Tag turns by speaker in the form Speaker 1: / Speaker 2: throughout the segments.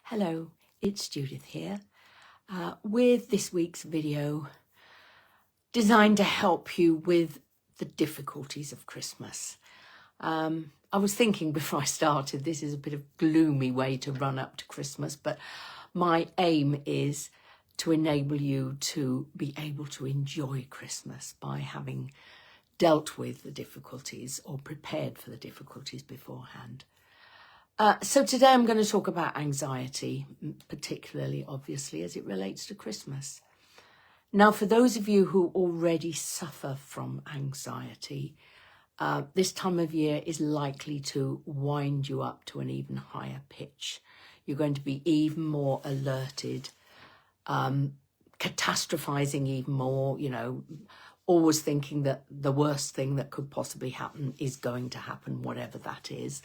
Speaker 1: Hello, it's Judith here with this week's video designed to help you with the difficulties of Christmas. I was thinking before I started, this is a bit of gloomy way to run up to Christmas, but my aim is to enable you to be able to enjoy Christmas by having dealt with the difficulties or prepared for the difficulties beforehand. So today I'm going to talk about anxiety, particularly, obviously, as it relates to Christmas. Now, for those of you who already suffer from anxiety, this time of year is likely to wind you up to an even higher pitch. You're going to be even more alerted, catastrophizing even more, always thinking that the worst thing that could possibly happen is going to happen, whatever that is.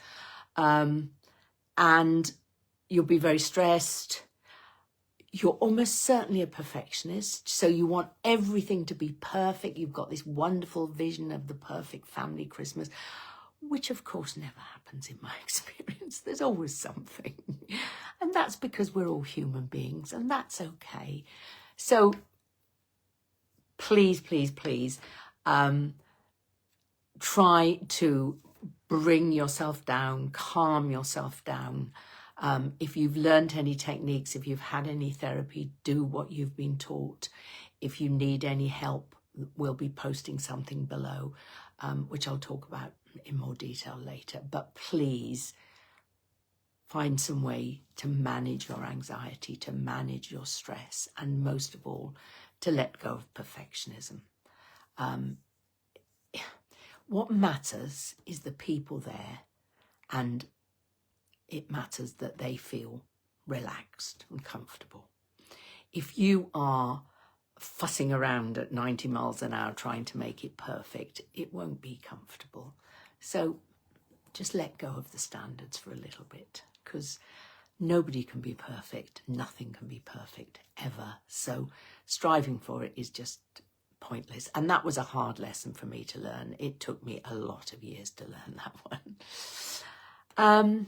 Speaker 1: And you'll be very stressed. You're almost certainly a perfectionist, so you want everything to be perfect. You've got this wonderful vision of the perfect family Christmas, which of course never happens in my experience. There's always something. And that's because we're all human beings, and that's okay. So please, please, please, try to bring yourself down, calm yourself down. If you've learned any techniques, if you've had any therapy, do what you've been taught. If you need any help, we'll be posting something below, which I'll talk about in more detail later. But please find some way to manage your anxiety, to manage your stress, and most of all, to let go of perfectionism. What matters is the people there, and it matters that they feel relaxed and comfortable. If you are fussing around at 90 miles an hour trying to make it perfect, it won't be comfortable. So just let go of the standards for a little bit, because nobody can be perfect. Nothing can be perfect ever. So striving for it is just pointless. And that was a hard lesson for me to learn. It took me a lot of years to learn that one.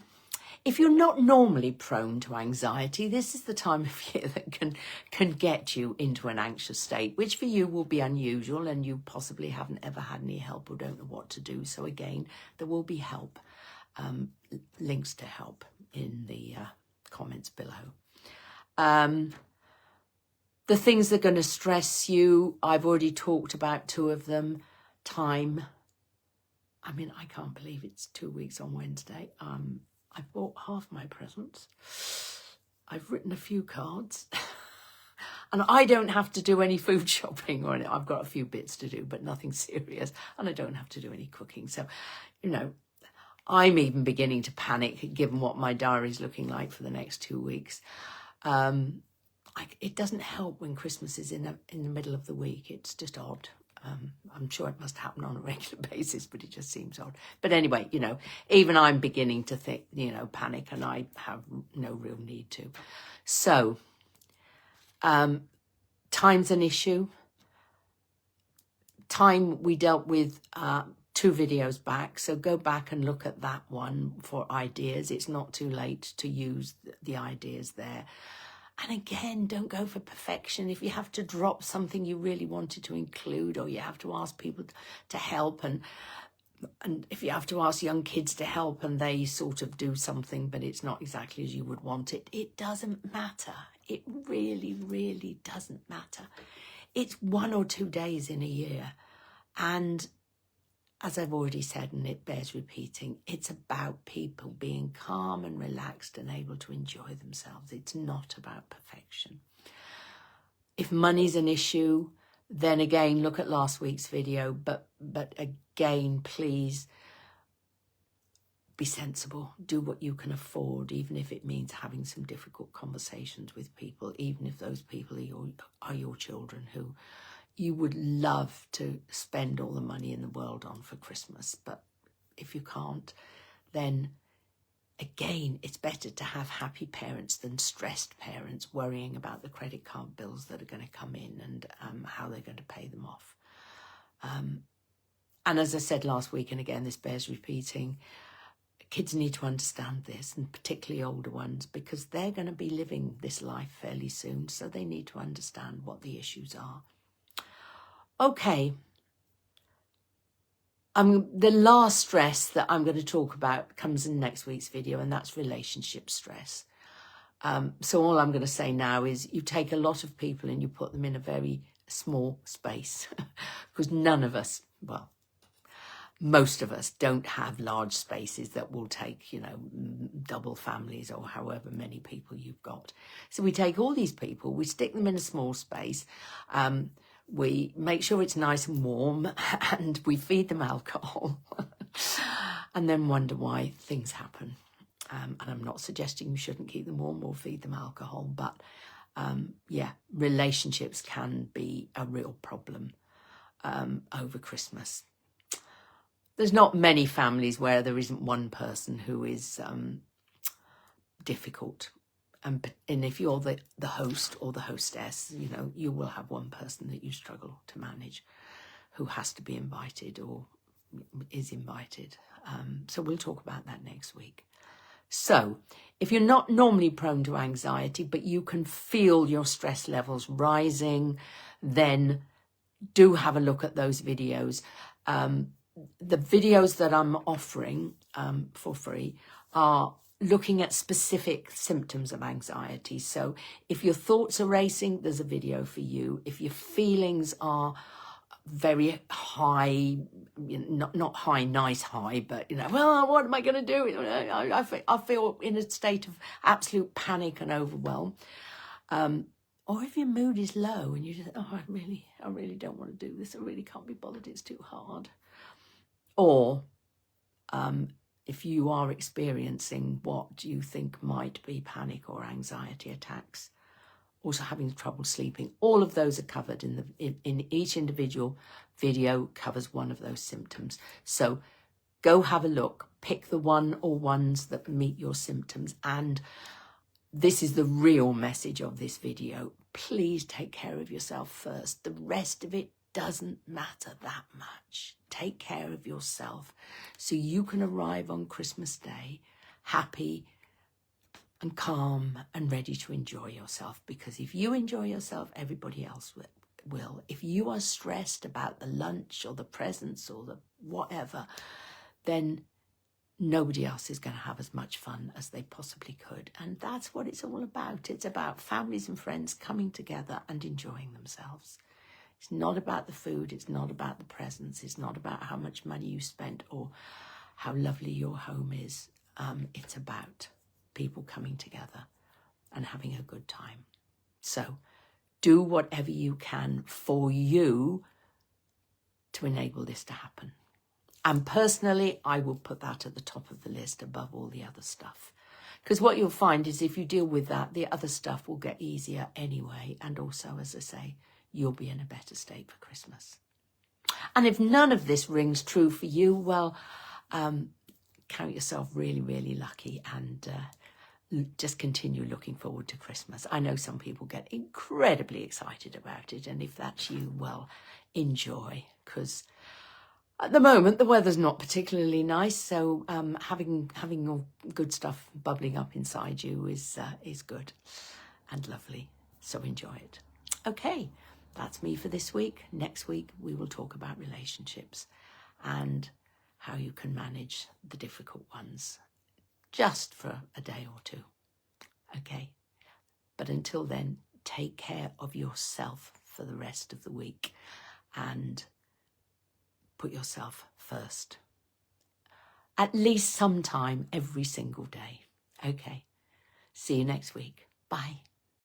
Speaker 1: If you're not normally prone to anxiety, this is the time of year that can get you into an anxious state, which for you will be unusual, and you possibly haven't ever had any help or don't know what to do. So again, there will be help, links to help in the comments below. The things that are going to stress you, I've already talked about two of them. Time. I mean, I can't believe it's 2 weeks on Wednesday. I've bought half my presents. I've written a few cards. And I don't have to do any food shopping or anything. I've got a few bits to do, but nothing serious. And I don't have to do any cooking. So, I'm even beginning to panic given what my diary's looking like for the next 2 weeks. It doesn't help when Christmas is in the middle of the week. It's just odd. I'm sure it must happen on a regular basis, but it just seems odd. But anyway, even I'm beginning to think, panic, and I have no real need to. So, time's an issue. Time we dealt with 2 videos back, so go back and look at that one for ideas. It's not too late to use the ideas there. And again, don't go for perfection. If you have to drop something you really wanted to include, or you have to ask people to help, and if you have to ask young kids to help and they sort of do something, but it's not exactly as you would want it, it doesn't matter. It really, really doesn't matter. It's 1 or 2 days in a year. And as I've already said, and it bears repeating, it's about people being calm and relaxed and able to enjoy themselves. It's not about perfection. If money's an issue, then again, look at last week's video. But again, please be sensible. Do what you can afford, even if it means having some difficult conversations with people, even if those people are your children who you would love to spend all the money in the world on for Christmas. But if you can't, then again, it's better to have happy parents than stressed parents worrying about the credit card bills that are going to come in and how they're going to pay them off. And as I said last week, and again, this bears repeating, kids need to understand this, and particularly older ones, because they're going to be living this life fairly soon, so they need to understand what the issues are. Okay. The last stress that I'm going to talk about comes in next week's video, and that's relationship stress. So all I'm going to say now is you take a lot of people and you put them in a very small space, because none of us, well, most of us don't have large spaces that will take, you know, double families or however many people you've got. So we take all these people, we stick them in a small space, we make sure it's nice and warm, and we feed them alcohol and then wonder why things happen. And I'm not suggesting you shouldn't keep them warm or feed them alcohol, but yeah, relationships can be a real problem over Christmas. There's not many families where there isn't one person who is difficult. And if you're the host or the hostess, you know, you will have one person that you struggle to manage who has to be invited or is invited. So we'll talk about that next week. So if you're not normally prone to anxiety, but you can feel your stress levels rising, then do have a look at those videos. The videos that I'm offering for free are looking at specific symptoms of anxiety. So if your thoughts are racing, there's a video for you. If your feelings are very high, not high, nice high, but, you know, well, what am I going to do? I feel in a state of absolute panic and overwhelm. Or if your mood is low and you just, oh, I really don't want to do this. I really can't be bothered. It's too hard. Or if you are experiencing what you think might be panic or anxiety attacks, also having trouble sleeping, all of those are covered in each individual video covers one of those symptoms. So go have a look, pick the one or ones that meet your symptoms. And this is the real message of this video. Please take care of yourself first. The rest of it doesn't matter that much. Take care of yourself so you can arrive on Christmas Day happy and calm and ready to enjoy yourself. Because if you enjoy yourself, everybody else will. If you are stressed about the lunch or the presents or the whatever, then nobody else is going to have as much fun as they possibly could. And that's what it's all about. It's about families and friends coming together and enjoying themselves. It's not about the food. It's not about the presents. It's not about how much money you spent or how lovely your home is. It's about people coming together and having a good time. So do whatever you can for you to enable this to happen. And personally, I will put that at the top of the list above all the other stuff. Because what you'll find is if you deal with that, the other stuff will get easier anyway. And also, as I say, you'll be in a better state for Christmas. And if none of this rings true for you, well, count yourself really, really lucky and just continue looking forward to Christmas. I know some people get incredibly excited about it. And if that's you, well, enjoy. Because at the moment, the weather's not particularly nice. So having all good stuff bubbling up inside you is good and lovely. So enjoy it. Okay, that's me for this week. Next week, we will talk about relationships and how you can manage the difficult ones just for a day or two. Okay, but until then, take care of yourself for the rest of the week and put yourself first. At least sometime every single day. Okay, see you next week. Bye.